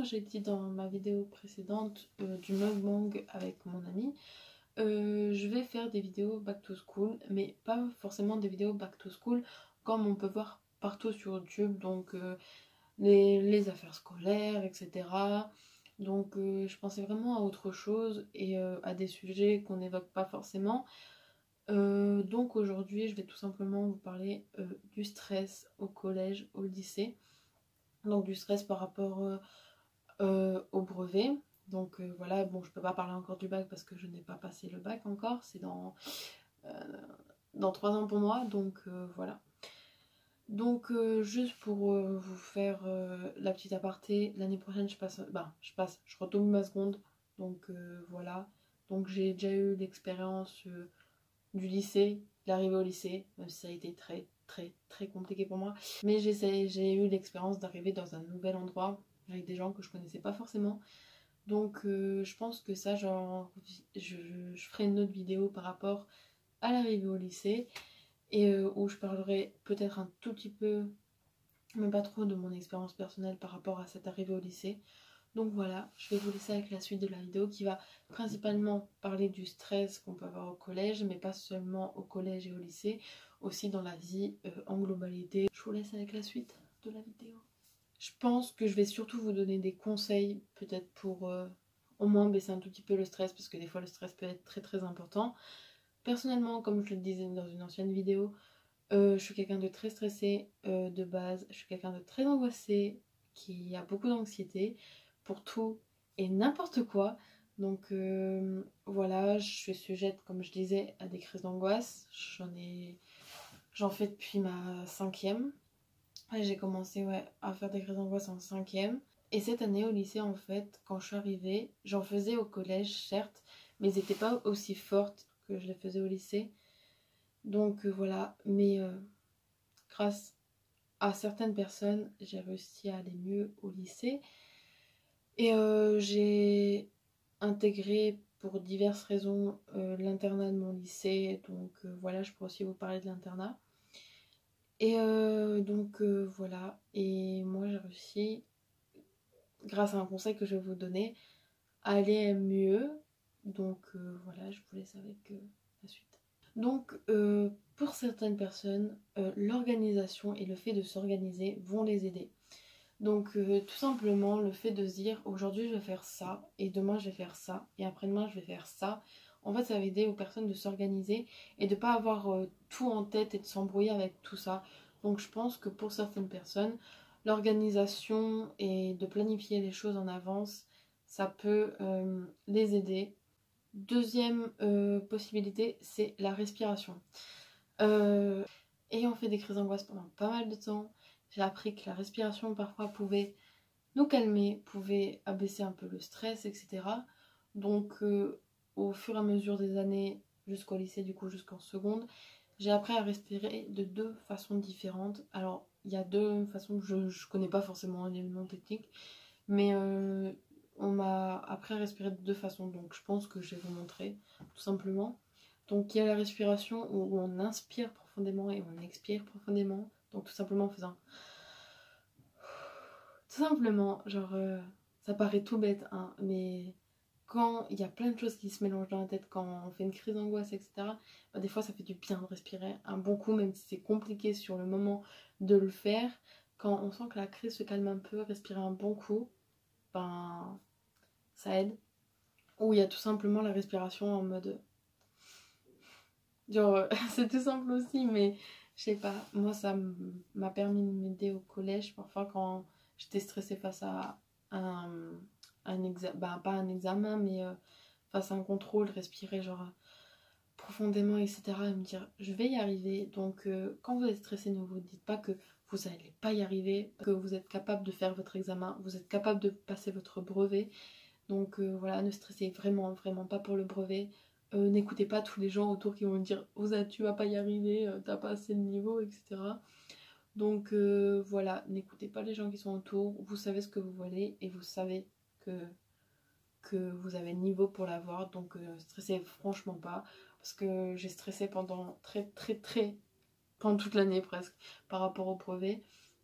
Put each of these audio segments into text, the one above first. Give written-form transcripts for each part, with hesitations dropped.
j'ai dit dans ma vidéo précédente du mukbang avec mon ami, je vais faire des vidéos back to school, mais pas forcément des vidéos back to school comme on peut voir partout sur YouTube, donc les affaires scolaires, etc. Donc je pensais vraiment à autre chose et à des sujets qu'on n'évoque pas forcément. Donc aujourd'hui je vais tout simplement vous parler du stress au collège, au lycée. Donc du stress par rapport au brevet. Donc voilà, bon je peux pas parler encore du bac parce que je n'ai pas passé le bac encore, c'est euh, dans 3 ans pour moi, donc voilà. Donc juste pour vous faire la petite aparté, l'année prochaine je redouble ma seconde, donc voilà. Donc j'ai déjà eu l'expérience du lycée, l'arrivée au lycée, même si ça a été très très très compliqué pour moi. Mais j'ai eu l'expérience d'arriver dans un nouvel endroit avec des gens que je connaissais pas forcément. Donc je pense que ça, genre, je ferai une autre vidéo par rapport à l'arrivée au lycée et où je parlerai peut-être un tout petit peu, mais pas trop, de mon expérience personnelle par rapport à cette arrivée au lycée. Donc voilà, je vais vous laisser avec la suite de la vidéo qui va principalement parler du stress qu'on peut avoir au collège, mais pas seulement au collège et au lycée, aussi dans la vie en globalité. Je vous laisse avec la suite de la vidéo. Je pense que je vais surtout vous donner des conseils, peut-être pour au moins baisser un tout petit peu le stress, parce que des fois le stress peut être très très important. Personnellement, comme je le disais dans une ancienne vidéo, je suis quelqu'un de très stressé de base, je suis quelqu'un de très angoissé, qui a beaucoup d'anxiété pour tout et n'importe quoi. Donc voilà, je suis sujette, comme je disais, à des crises d'angoisse. J'en fais depuis ma 5e. J'ai commencé à faire des crises d'angoisse en 5e. Et cette année au lycée, en fait, quand je suis arrivée, j'en faisais au collège, certes, mais elles n'étaient pas aussi fortes que je les faisais au lycée. Donc voilà, mais grâce à certaines personnes, j'ai réussi à aller mieux au lycée. Et j'ai intégré pour diverses raisons l'internat de mon lycée. Donc voilà, je pourrais aussi vous parler de l'internat. Et donc voilà, et moi j'ai réussi, grâce à un conseil que je vais vous donner, à aller mieux. Donc voilà, je vous laisse avec la suite. Donc pour certaines personnes, l'organisation et le fait de s'organiser vont les aider. Donc tout simplement le fait de se dire aujourd'hui je vais faire ça, et demain je vais faire ça, et après-demain je vais faire ça. En fait ça va aider aux personnes de s'organiser et de ne pas avoir tout en tête et de s'embrouiller avec tout ça. Donc je pense que pour certaines personnes, l'organisation et de planifier les choses en avance, ça peut les aider. Deuxième possibilité, c'est la respiration. Ayant fait des crises d'angoisse pendant pas mal de temps, j'ai appris que la respiration parfois pouvait nous calmer, pouvait abaisser un peu le stress, etc. Donc au fur et à mesure des années, jusqu'au lycée, du coup jusqu'en seconde, j'ai appris à respirer de 2 façons différentes. Alors il y a 2 façons que je connais pas forcément les noms techniques, mais on m'a appris à respirer de 2 façons, donc je pense que je vais vous montrer tout simplement. Donc il y a la respiration où on inspire profondément et on expire profondément, donc tout simplement en faisant... Tout simplement, genre, ça paraît tout bête, hein, mais quand il y a plein de choses qui se mélangent dans la tête, quand on fait une crise d'angoisse, etc., bah, des fois ça fait du bien de respirer un bon coup, même si c'est compliqué sur le moment de le faire. Quand on sent que la crise se calme un peu, respirer un bon coup, ben ça aide. Ou il y a tout simplement la respiration en mode... Genre, c'est tout simple aussi, mais je sais pas, moi ça m'a permis de m'aider au collège, parfois quand j'étais stressée face à un examen, bah pas un examen, mais face à un contrôle, respirer genre profondément, etc. et me dire je vais y arriver. Donc quand vous êtes stressé, ne vous dites pas que vous n'allez pas y arriver, que vous êtes capable de faire votre examen, vous êtes capable de passer votre brevet. Donc voilà, ne stressez vraiment, vraiment pas pour le brevet. N'écoutez pas tous les gens autour qui vont dire tu vas pas y arriver, t'as pas assez de niveau, etc. Donc voilà, n'écoutez pas les gens qui sont autour. Vous savez ce que vous voulez et vous savez que vous avez le niveau pour l'avoir. Donc stressez franchement pas. Parce que j'ai stressé pendant pendant toute l'année presque par rapport au brevet.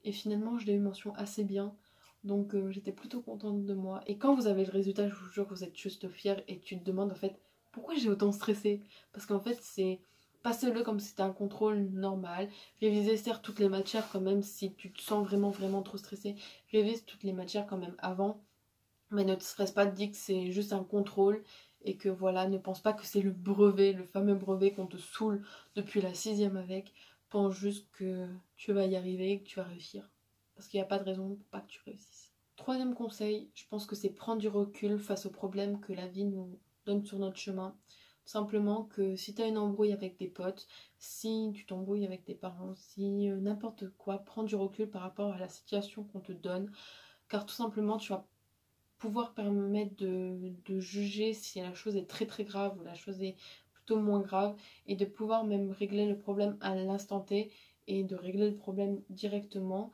Et finalement je l'ai eu mention assez bien. Donc j'étais plutôt contente de moi. Et quand vous avez le résultat, je vous jure que vous êtes juste fière et tu te demandes en fait pourquoi j'ai autant stressé. Parce qu'en fait c'est passez-le comme si c'était un contrôle normal. Révisez certes toutes les matières quand même si tu te sens vraiment trop stressé. Révise toutes les matières quand même avant. Mais ne te stresse pas, dis que c'est juste un contrôle et que voilà, ne pense pas que c'est le brevet, le fameux brevet qu'on te saoule depuis la 6e avec. Pense juste que tu vas y arriver et que tu vas réussir. Parce qu'il n'y a pas de raison pour pas que tu réussisses. Troisième conseil, je pense que c'est prendre du recul face aux problèmes que la vie nous donne sur notre chemin. Tout simplement que si tu as une embrouille avec des potes, si tu t'embrouilles avec tes parents, si n'importe quoi, prends du recul par rapport à la situation qu'on te donne. Car tout simplement, tu vas pouvoir permettre de juger si la chose est très grave ou la chose est plutôt moins grave et de pouvoir même régler le problème à l'instant T et de régler le problème directement.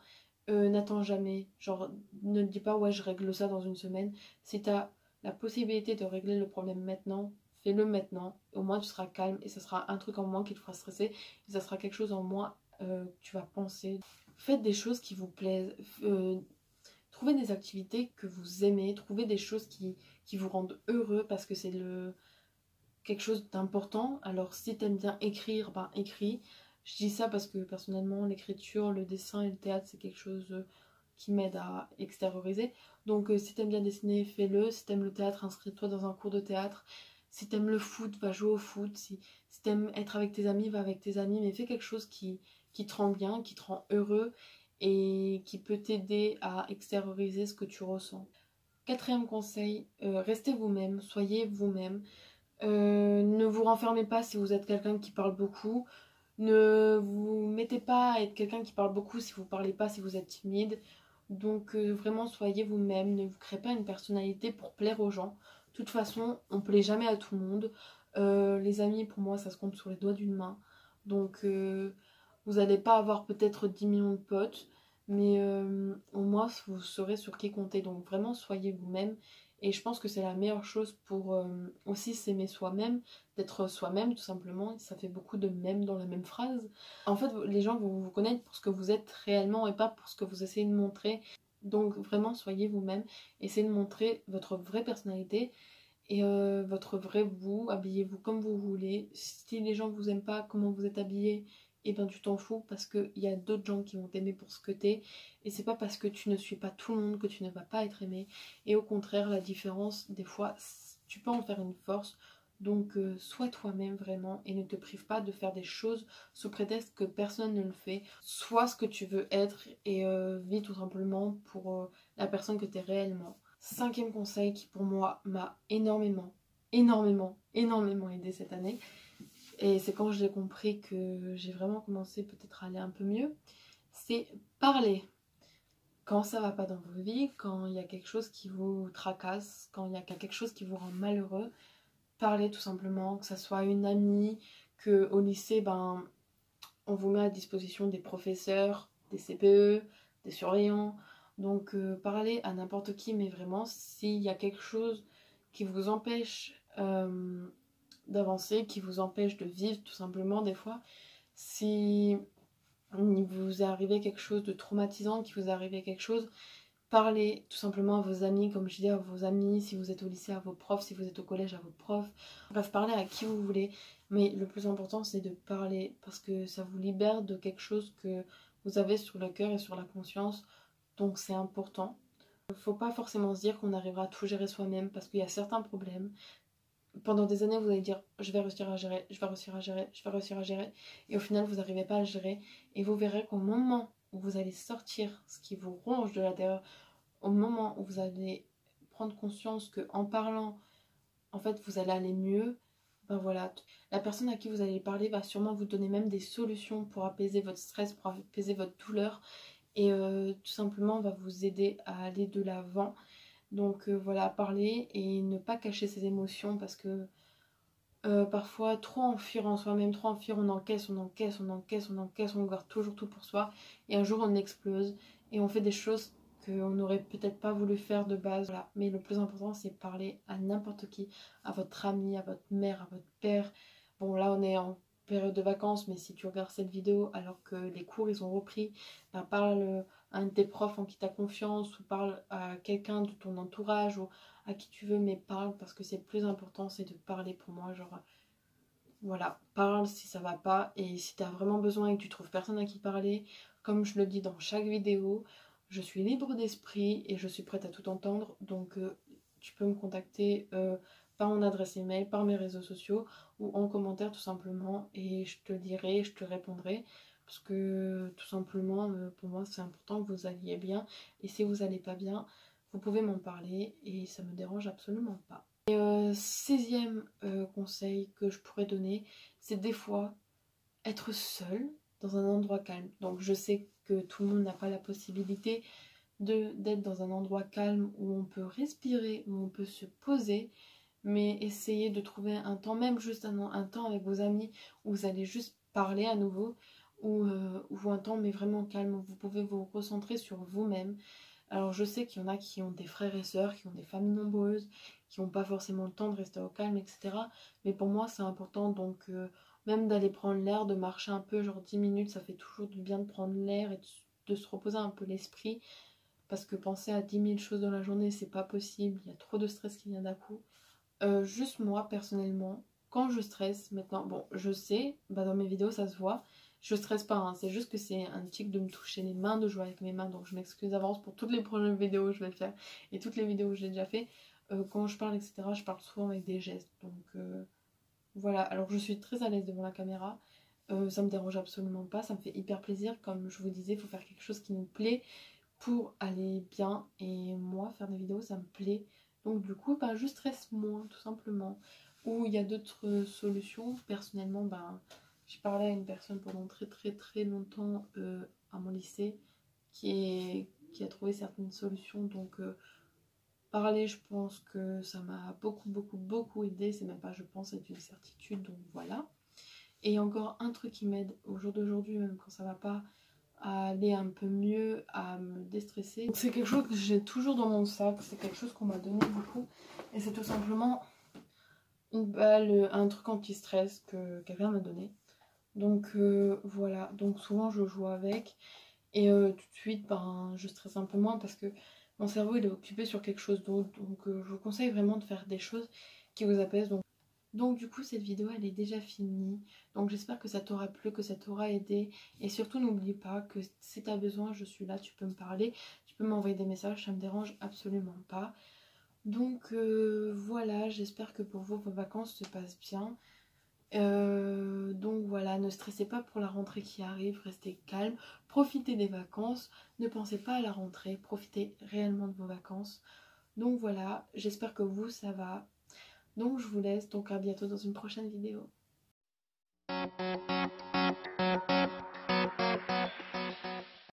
N'attends jamais, genre ne te dis pas ouais je règle ça dans une semaine. Si tu as la possibilité de régler le problème maintenant, fais-le maintenant. Au moins tu seras calme et ça sera un truc en moins qui te fera stresser et ça sera quelque chose en moins que tu vas penser. Faites des choses qui vous plaisent. Trouvez des activités que vous aimez, trouvez des choses qui vous rendent heureux parce que c'est quelque chose d'important. Alors si t'aimes bien écrire, ben écris. Je dis ça parce que personnellement l'écriture, le dessin et le théâtre c'est quelque chose qui m'aide à extérioriser. Donc si t'aimes bien dessiner, fais-le. Si t'aimes le théâtre, inscris-toi dans un cours de théâtre. Si t'aimes le foot, va jouer au foot. Si t'aimes être avec tes amis, va avec tes amis. Mais fais quelque chose qui te rend bien, qui te rend heureux et qui peut t'aider à extérioriser ce que tu ressens. Quatrième conseil, restez vous-même, soyez vous-même. Ne vous renfermez pas si vous êtes quelqu'un qui parle beaucoup. Ne vous mettez pas à être quelqu'un qui parle beaucoup si vous parlez pas, si vous êtes timide. Donc vraiment soyez vous-même, ne vous créez pas une personnalité pour plaire aux gens. De toute façon, on plaît jamais à tout le monde. Les amis, pour moi, ça se compte sur les doigts d'une main. Donc vous n'allez pas avoir peut-être 10 millions de potes, mais au moins vous saurez sur qui compter. Donc vraiment soyez vous-même. Et je pense que c'est la meilleure chose pour aussi s'aimer soi-même, d'être soi-même tout simplement. Ça fait beaucoup de même dans la même phrase. En fait, les gens vont vous connaître pour ce que vous êtes réellement et pas pour ce que vous essayez de montrer. Donc vraiment, soyez vous-même. Essayez de montrer votre vraie personnalité et votre vrai vous. Habillez-vous comme vous voulez. Si les gens vous aiment pas, comment vous êtes habillé, et ben tu t'en fous parce qu'il y a d'autres gens qui vont t'aimer pour ce que t'es. Et c'est pas parce que tu ne suis pas tout le monde que tu ne vas pas être aimé. Et au contraire, la différence, des fois, tu peux en faire une force. Donc sois toi-même vraiment et ne te prive pas de faire des choses sous prétexte que personne ne le fait. Sois ce que tu veux être et vis tout simplement pour la personne que tu es réellement. Cinquième conseil qui pour moi m'a énormément aidé cette année. Et c'est quand j'ai compris que j'ai vraiment commencé peut-être à aller un peu mieux. C'est parler. Quand ça va pas dans vos vies, quand il y a quelque chose qui vous tracasse, quand il y a quelque chose qui vous rend malheureux, parler tout simplement, que ça soit une amie, que au lycée, ben, on vous met à disposition des professeurs, des CPE, des surveillants. Donc parlez à n'importe qui, mais vraiment, s'il y a quelque chose qui vous empêche d'avancer, qui vous empêche de vivre tout simplement des fois, si il vous est arrivé quelque chose de traumatisant, qui vous est arrivé quelque chose, parlez tout simplement à vos amis, comme je dis, à vos amis, si vous êtes au lycée, à vos profs, si vous êtes au collège, à vos profs. Bref, parlez à qui vous voulez. Mais le plus important, c'est de parler parce que ça vous libère de quelque chose que vous avez sur le cœur et sur la conscience. Donc c'est important. Il ne faut pas forcément se dire qu'on arrivera à tout gérer soi-même parce qu'il y a certains problèmes. Pendant des années, vous allez dire je vais réussir à gérer, je vais réussir à gérer, je vais réussir à gérer. Et au final, vous n'arrivez pas à le gérer. Et vous verrez qu'au moment où vous allez sortir ce qui vous ronge de l'intérieur, au moment où vous allez prendre conscience que en parlant, en fait, vous allez aller mieux, ben voilà, la personne à qui vous allez parler va sûrement vous donner même des solutions pour apaiser votre stress, pour apaiser votre douleur et tout simplement va vous aider à aller de l'avant. Donc voilà, parler et ne pas cacher ses émotions parce que parfois trop en fuir en soi-même, trop en fuir, on encaisse, on garde toujours tout pour soi et un jour on explose et on fait des choses qu'on n'aurait peut-être pas voulu faire de base. Voilà. Mais le plus important c'est parler à n'importe qui, à votre ami, à votre mère, à votre père. Bon là on est en période de vacances mais si tu regardes cette vidéo alors que les cours ils ont repris, ben un de tes profs en qui tu as confiance, ou parle à quelqu'un de ton entourage ou à qui tu veux, mais parle, parce que c'est le plus important, c'est de parler pour moi. Genre, voilà, parle si ça va pas, et si tu as vraiment besoin et que tu trouves personne à qui parler, comme je le dis dans chaque vidéo, je suis libre d'esprit et je suis prête à tout entendre. Donc tu peux me contacter par mon adresse email, par mes réseaux sociaux ou en commentaire tout simplement, et je te dirai, je te répondrai, parce que tout simplement pour moi c'est important que vous alliez bien, et si vous allez pas bien, vous pouvez m'en parler et ça me dérange absolument pas. Sixième conseil que je pourrais donner, c'est des fois être seul dans un endroit calme. Donc je sais que tout le monde n'a pas la possibilité d'être dans un endroit calme où on peut respirer, où on peut se poser, mais essayez de trouver un temps, même juste un temps avec vos amis, où vous allez juste parler à nouveau, ou un temps mais vraiment calme, où vous pouvez vous recentrer sur vous-même. Alors je sais qu'il y en a qui ont des frères et sœurs, qui ont des familles nombreuses, qui n'ont pas forcément le temps de rester au calme, etc. Mais pour moi c'est important, donc même d'aller prendre l'air, de marcher un peu, genre 10 minutes, ça fait toujours du bien de prendre l'air et de se reposer un peu l'esprit. Parce que penser à 10 000 choses dans la journée, c'est pas possible, il y a trop de stress qui vient d'un coup. Juste moi personnellement, quand je stresse maintenant, bon je sais, bah dans mes vidéos ça se voit, je stresse pas, hein, c'est juste que c'est un tic de me toucher les mains, de jouer avec mes mains, donc je m'excuse d'avance pour toutes les prochaines vidéos que je vais faire et toutes les vidéos que j'ai déjà fait. Quand je parle, etc., je parle souvent avec des gestes, donc voilà. Alors je suis très à l'aise devant la caméra, ça me dérange absolument pas, ça me fait hyper plaisir. Comme je vous disais, il faut faire quelque chose qui nous plaît pour aller bien, et moi faire des vidéos ça me plaît, donc du coup bah, je stresse moins tout simplement. Ou il y a d'autres solutions. Personnellement, bah, j'ai parlé à une personne pendant très longtemps à mon lycée qui a trouvé certaines solutions, donc parler, je pense que ça m'a beaucoup aidé, c'est même pas je pense, c'est une certitude, donc voilà. Et encore un truc qui m'aide au jour d'aujourd'hui, même quand ça va pas, à aller un peu mieux, à me déstresser. C'est quelque chose que j'ai toujours dans mon sac, c'est quelque chose qu'on m'a donné beaucoup, et c'est tout simplement une balle, un truc anti-stress que quelqu'un m'a donné. Donc voilà, donc souvent je joue avec, et tout de suite ben, je stresse un peu moins parce que mon cerveau il est occupé sur quelque chose d'autre. Donc je vous conseille vraiment de faire des choses qui vous apaisent. Donc du coup cette vidéo elle est déjà finie, donc j'espère que ça t'aura plu, que ça t'aura aidé, et surtout n'oublie pas que si tu as besoin je suis là, tu peux me parler, tu peux m'envoyer des messages, ça me dérange absolument pas. Donc voilà, j'espère que pour vous vos vacances se passent bien. Donc voilà, ne stressez pas pour la rentrée qui arrive, restez calme, profitez des vacances, ne pensez pas à la rentrée, profitez réellement de vos vacances. Donc voilà, j'espère que vous ça va. Donc je vous laisse, donc à bientôt dans une prochaine vidéo.